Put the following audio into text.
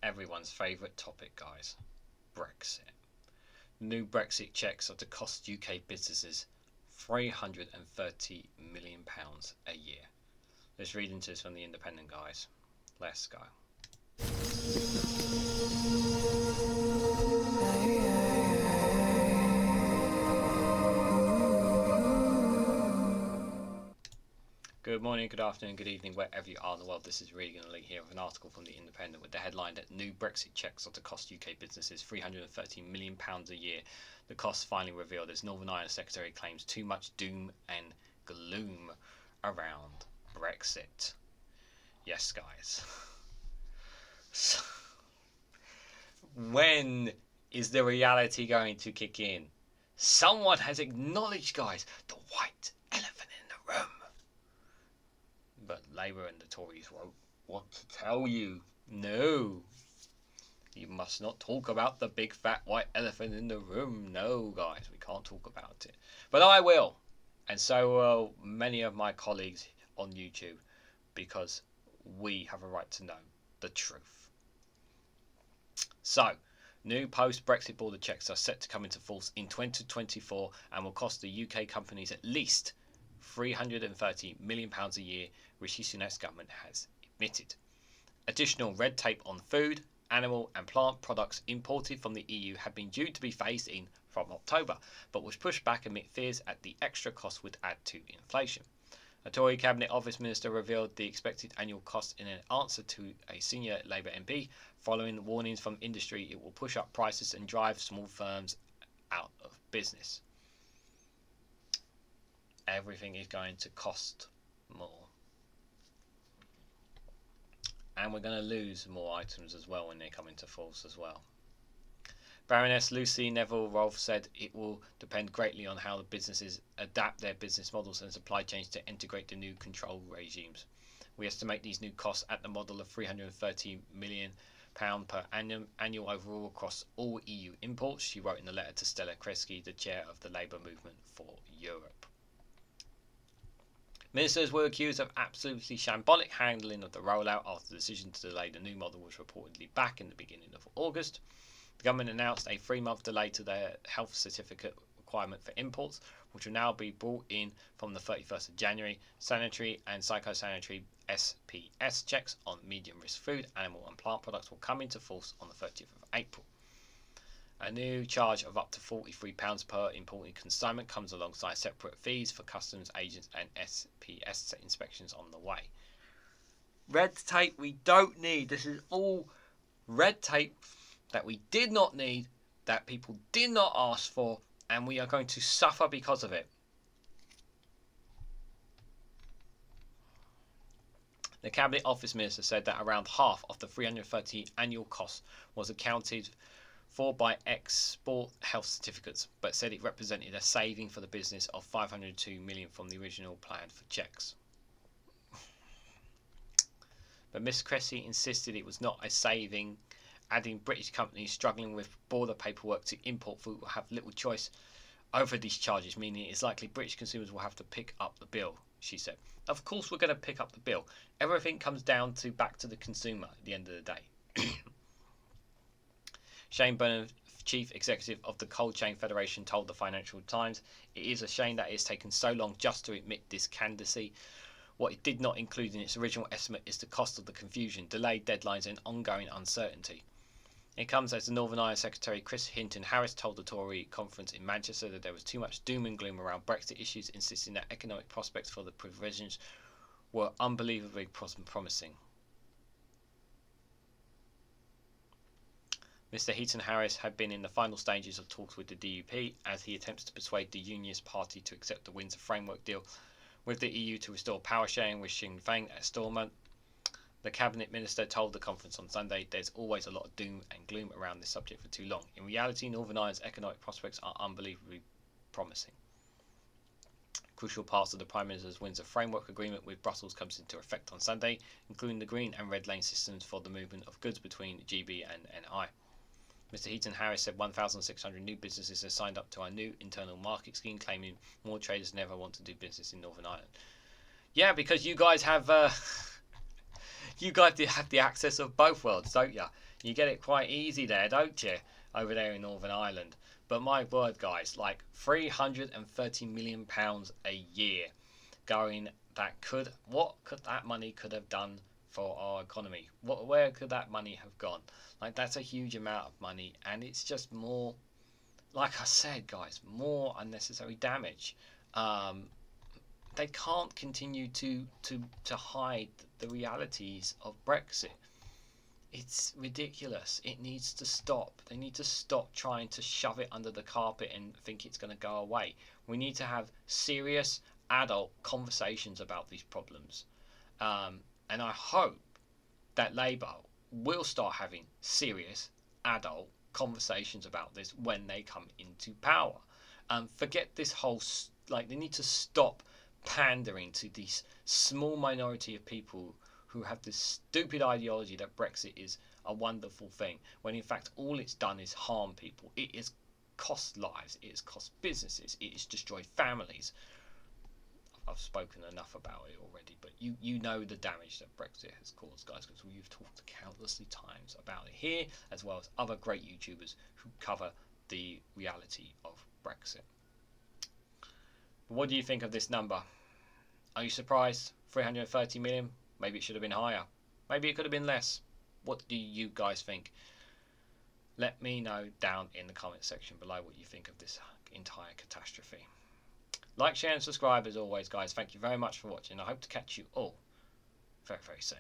everyone's favourite topic, guys. Brexit. New Brexit checks are to cost UK businesses £330 million a year. Let's read into this from the Independent, guys. Let's go. Good morning, good afternoon, good evening, wherever you are in the world. This is REGANELITE here with an article from the Independent with the headline that new Brexit checks are to cost UK businesses £330 million a year. The costs finally revealed as Northern Ireland Secretary claims too much doom and gloom around Brexit. Yes, guys. When is the reality going to kick in? Someone has acknowledged, guys, the white elephant in the room. But Labour and the Tories won't want to tell you. No. You must not talk about the big fat white elephant in the room. No, guys, we can't talk about it. But I will. And so will many of my colleagues on YouTube, because we have a right to know the truth. So, new post-Brexit border checks are set to come into force in 2024 and will cost the UK companies at least £330 million a year, Rishi Sunak's government has admitted. Additional red tape on food, animal and plant products imported from the EU had been due to be phased in from October, but was pushed back amid fears that the extra cost would add to inflation. A Tory Cabinet Office minister revealed the expected annual cost in an answer to a senior Labour MP, following warnings from industry it will push up prices and drive small firms out of business. Everything is going to cost more. And we're going to lose more items as well when they come into force as well. Baroness Lucy Neville-Rolfe said it will depend greatly on how the businesses adapt their business models and supply chains to integrate the new control regimes. We estimate these new costs at the model of £330 million per annum annual overall across all EU imports, she wrote in a letter to Stella Creasy, the chair of the Labour Movement for Europe. Ministers were accused of absolutely shambolic handling of the rollout after the decision to delay the new model was reportedly back in the beginning of August. The government announced a 3-month delay to their health certificate requirement for imports, which will now be brought in from the 31st of January. Sanitary and phytosanitary SPS checks on medium-risk food, animal and plant products will come into force on the 30th of April. A new charge of up to £43 per imported consignment comes alongside separate fees for customs agents and SPS inspections on the way. Red tape we don't need. This is all red tape that we did not need, that people did not ask for, and we are going to suffer because of it. The Cabinet Office Minister said that around half of the 330 annual cost was accounted for by export health certificates, but said it represented a saving for the business of £502 million from the original plan for checks. But Ms Creasy insisted it was not a saving, adding British companies struggling with border paperwork to import food will have little choice over these charges, meaning it is likely British consumers will have to pick up the bill, she said. Of course we're going to pick up the bill. Everything comes down to back to the consumer at the end of the day. Shane Burnham, Chief Executive of the Cold Chain Federation, told the Financial Times, "It is a shame that it has taken so long just to admit this candidacy. What it did not include in its original estimate is the cost of the confusion, delayed deadlines and ongoing uncertainty." It comes as the Northern Ireland Secretary Chris Hinton-Harris told the Tory conference in Manchester that there was too much doom and gloom around Brexit issues, insisting that economic prospects for the provisions were unbelievably promising. Mr Heaton-Harris had been in the final stages of talks with the DUP as he attempts to persuade the Unionist Party to accept the Windsor Framework deal with the EU to restore power sharing with Sinn Féin at Stormont. The Cabinet Minister told the conference on Sunday, "There's always a lot of doom and gloom around this subject for too long. In reality, Northern Ireland's economic prospects are unbelievably promising." Crucial parts of the Prime Minister's Windsor Framework Agreement with Brussels comes into effect on Sunday, including the green and red lane systems for the movement of goods between GB and NI. Mr Heaton-Harris said 1,600 new businesses have signed up to our new internal market scheme, claiming more traders than ever want to do business in Northern Ireland. Yeah, because you guys have You guys have the access of both worlds, don't you? You get it quite easy there, don't you? Over there in Northern Ireland. But my word, guys, like £330 million a year going. What could that money could have done for our economy? Where could that money have gone? Like, that's a huge amount of money, and it's just more, like I said, guys, more unnecessary damage. They can't continue to hide the realities of Brexit. It's ridiculous. It needs to stop. They need to stop trying to shove it under the carpet and think it's going to go away. We need to have serious adult conversations about these problems. And I hope that Labour will start having serious adult conversations about this when they come into power. Forget this whole, they need to stop pandering to this small minority of people who have this stupid ideology that Brexit is a wonderful thing, when in fact all it's done is harm people. It has cost lives, it has cost businesses, it has destroyed families. I've spoken enough about it already, but you know the damage that Brexit has caused, guys, because we've talked countlessly times about it here, as well as other great YouTubers who cover the reality of Brexit. What do you think of this number? Are you surprised? 330 million? Maybe it should have been higher. Maybe it could have been less. What do you guys think? Let me know down in the comment section below what you think of this entire catastrophe. Like, share and subscribe as always, guys. Thank you very much for watching. I hope to catch you all very, very soon.